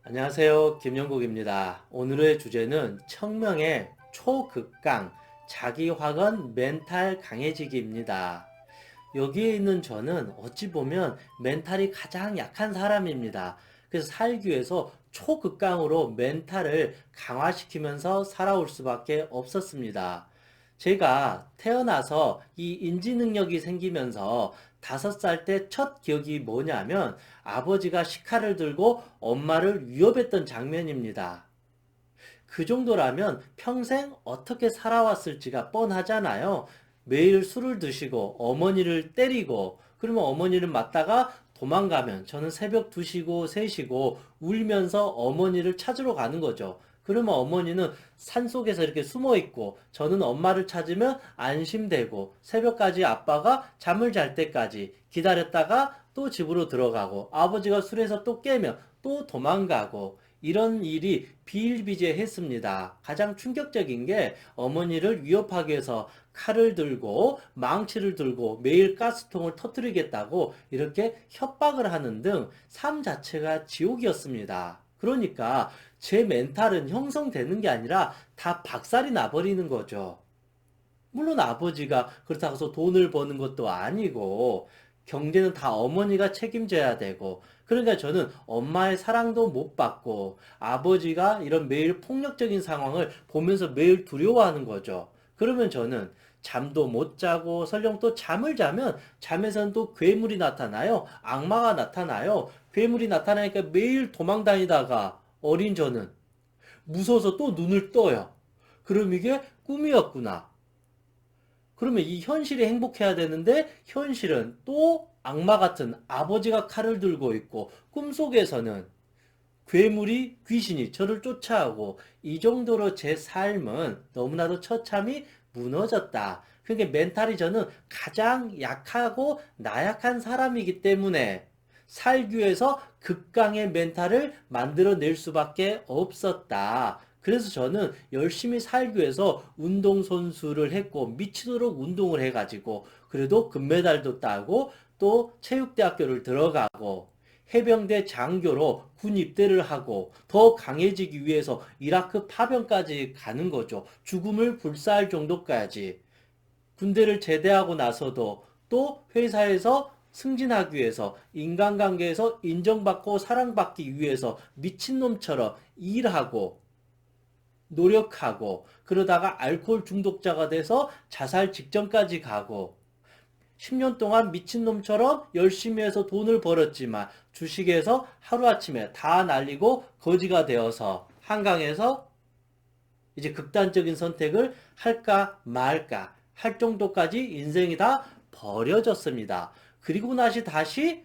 안녕하세요. 김영국입니다. 오늘의 주제는 청명의 초극강, 자기확언 멘탈 강해지기입니다. 여기에 있는 저는 어찌 보면 멘탈이 가장 약한 사람입니다. 그래서 살기 위해서 초극강으로 멘탈을 강화시키면서 살아올 수밖에 없었습니다. 제가 태어나서 이 인지 능력이 생기면서 5살 때 첫 기억이 뭐냐면 아버지가 식칼을 들고 엄마를 위협했던 장면입니다. 그 정도라면 평생 어떻게 살아왔을지가 뻔하잖아요. 매일 술을 드시고 어머니를 때리고 그러면 어머니를 맞다가 도망가면 저는 새벽 2시고 3시고 울면서 어머니를 찾으러 가는 거죠. 그러면 어머니는 산속에서 이렇게 숨어 있고 저는 엄마를 찾으면 안심되고 새벽까지 아빠가 잠을 잘 때까지 기다렸다가 또 집으로 들어가고 아버지가 술에서 또 깨면 또 도망가고 이런 일이 비일비재했습니다. 가장 충격적인 게 어머니를 위협하기 위해서 칼을 들고 망치를 들고 매일 가스통을 터뜨리겠다고 이렇게 협박을 하는 등 삶 자체가 지옥이었습니다. 그러니까 제 멘탈은 형성되는 게 아니라 다 박살이 나버리는 거죠. 물론 아버지가 그렇다고 해서 돈을 버는 것도 아니고 경제는 다 어머니가 책임져야 되고 그러니까 저는 엄마의 사랑도 못 받고 아버지가 이런 매일 폭력적인 상황을 보면서 매일 두려워하는 거죠. 그러면 저는 잠도 못 자고 설령 또 잠을 자면 잠에서는 또 괴물이 나타나요. 악마가 나타나요. 괴물이 나타나니까 매일 도망 다니다가 어린 저는 무서워서 또 눈을 떠요. 그럼 이게 꿈이었구나. 그러면 이 현실이 행복해야 되는데 현실은 또 악마 같은 아버지가 칼을 들고 있고 꿈속에서는 괴물이 귀신이 저를 쫓아오고 이 정도로 제 삶은 너무나도 처참히 무너졌다. 그러니까 멘탈이 저는 가장 약하고 나약한 사람이기 때문에 살기 위해서 극강의 멘탈을 만들어낼 수밖에 없었다. 그래서 저는 열심히 살기 위해서 운동선수를 했고 미치도록 운동을 해가지고 그래도 금메달도 따고 또 체육대학교를 들어가고 해병대 장교로 군 입대를 하고 더 강해지기 위해서 이라크 파병까지 가는 거죠. 죽음을 불사할 정도까지. 군대를 제대하고 나서도 또 회사에서 승진하기 위해서 인간관계에서 인정받고 사랑받기 위해서 미친놈처럼 일하고 노력하고 그러다가 알코올 중독자가 돼서 자살 직전까지 가고 10년 동안 미친놈처럼 열심히 해서 돈을 벌었지만 주식에서 하루아침에 다 날리고 거지가 되어서 한강에서 이제 극단적인 선택을 할까 말까 할 정도까지 인생이 다 버려졌습니다. 그리고 나시 다시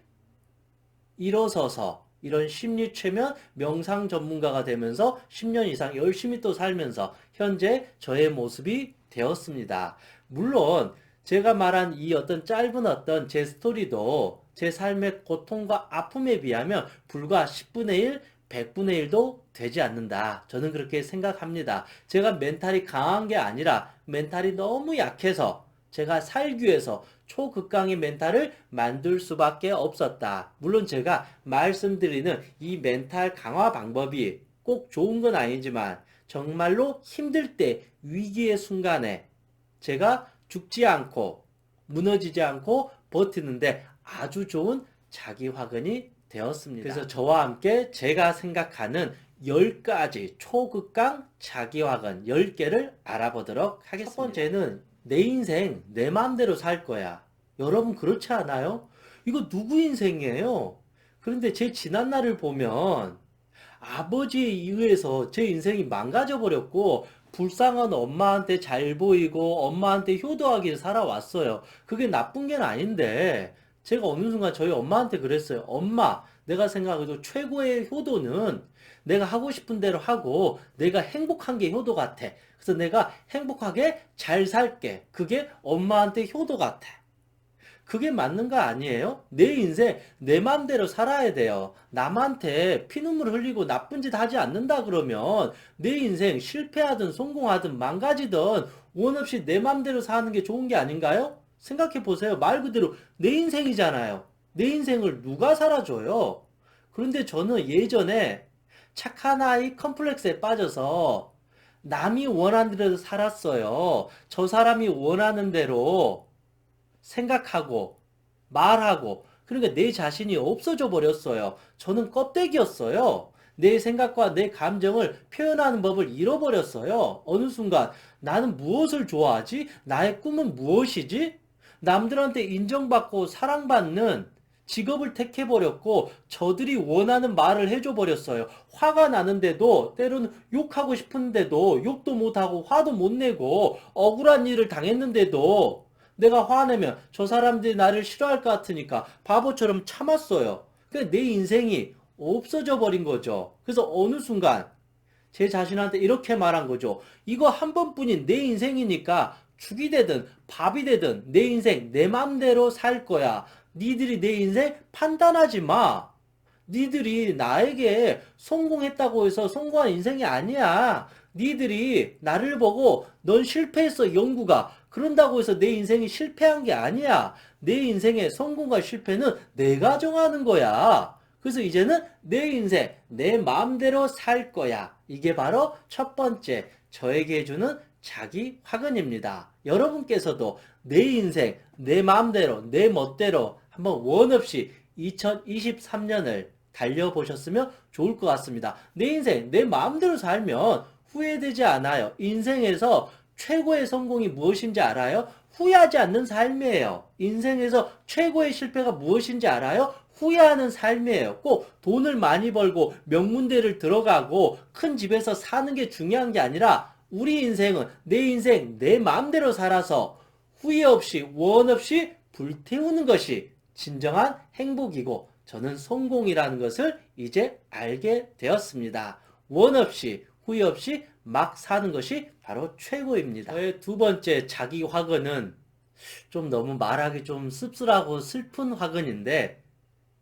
일어서서 이런 심리 최면 명상 전문가가 되면서 10년 이상 열심히 또 살면서 현재 저의 모습이 되었습니다. 물론 제가 말한 이 어떤 짧은 어떤 제 스토리도 제 삶의 고통과 아픔에 비하면 불과 10분의 1, 100분의 1도 되지 않는다. 저는 그렇게 생각합니다. 제가 멘탈이 강한 게 아니라 멘탈이 너무 약해서 제가 살기 위해서 초극강의 멘탈을 만들 수밖에 없었다. 물론 제가 말씀드리는 이 멘탈 강화 방법이 꼭 좋은 건 아니지만 정말로 힘들 때 위기의 순간에 제가 죽지 않고 무너지지 않고 버티는데 아주 좋은 자기 확언이 되었습니다. 그래서 저와 함께 제가 생각하는 10가지 초극강 자기 확언 10개를 알아보도록 하겠습니다. 첫 번째는 내 인생 내 마음대로 살 거야. 여러분 그렇지 않아요? 이거 누구 인생이에요? 그런데 제 지난날을 보면 아버지에 의해서 제 인생이 망가져 버렸고 불쌍한 엄마한테 잘 보이고 엄마한테 효도하게 살아왔어요. 그게 나쁜 게 아닌데 제가 어느 순간 저희 엄마한테 그랬어요. 엄마, 내가 생각해도 최고의 효도는 내가 하고 싶은 대로 하고 내가 행복한 게 효도 같아. 그래서 내가 행복하게 잘 살게. 그게 엄마한테 효도 같아. 그게 맞는 거 아니에요? 내 인생 내 맘대로 살아야 돼요. 남한테 피눈물 흘리고 나쁜 짓 하지 않는다 그러면 내 인생 실패하든 성공하든 망가지든 원 없이 내 맘대로 사는 게 좋은 게 아닌가요? 생각해 보세요. 말 그대로 내 인생이잖아요. 내 인생을 누가 살아줘요? 그런데 저는 예전에 착한 아이 컴플렉스에 빠져서 남이 원하는 대로 살았어요. 저 사람이 원하는 대로 생각하고 말하고 그러니까 내 자신이 없어져 버렸어요. 저는 껍데기였어요. 내 생각과 내 감정을 표현하는 법을 잃어버렸어요. 어느 순간 나는 무엇을 좋아하지? 나의 꿈은 무엇이지? 남들한테 인정받고 사랑받는 직업을 택해버렸고 저들이 원하는 말을 해줘버렸어요. 화가 나는데도 때로는 욕하고 싶은데도 욕도 못하고 화도 못 내고 억울한 일을 당했는데도 내가 화내면 저 사람들이 나를 싫어할 것 같으니까 바보처럼 참았어요. 그래서 내 인생이 없어져 버린 거죠. 그래서 어느 순간 제 자신한테 이렇게 말한 거죠. 이거 한 번뿐인 내 인생이니까 죽이 되든 밥이 되든 내 인생 내 맘대로 살 거야. 니들이 내 인생 판단하지 마. 니들이 나에게 성공했다고 해서 성공한 인생이 아니야. 니들이 나를 보고 넌 실패했어 영구가 그런다고 해서 내 인생이 실패한 게 아니야. 내 인생의 성공과 실패는 내가 정하는 거야. 그래서 이제는 내 인생 내 마음대로 살 거야. 이게 바로 첫 번째 저에게 해주는 자기 화근입니다. 여러분께서도 내 인생 내 마음대로 내 멋대로 한번 원 없이 2023년을 달려보셨으면 좋을 것 같습니다. 내 인생 내 마음대로 살면 후회되지 않아요. 인생에서 최고의 성공이 무엇인지 알아요? 후회하지 않는 삶이에요. 인생에서 최고의 실패가 무엇인지 알아요? 후회하는 삶이에요. 꼭 돈을 많이 벌고 명문대를 들어가고 큰 집에서 사는 게 중요한 게 아니라 우리 인생은 내 인생 내 마음대로 살아서 후회 없이 원 없이 불태우는 것이 진정한 행복이고 저는 성공이라는 것을 이제 알게 되었습니다. 원 없이 후회 없이 막 사는 것이 바로 최고입니다. 저의 두 번째 자기 화근은 좀 너무 말하기 좀 씁쓸하고 슬픈 화근인데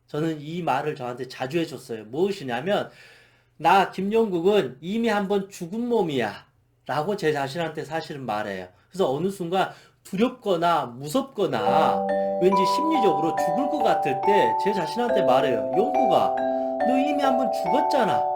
저는 이 말을 저한테 자주 해줬어요. 무엇이냐면 나 김영국은 이미 한번 죽은 몸이야 라고 제 자신한테 사실은 말해요. 그래서 어느 순간 두렵거나 무섭거나 왠지 심리적으로 죽을 것 같을 때 제 자신한테 말해요. 영국아 너 이미 한번 죽었잖아.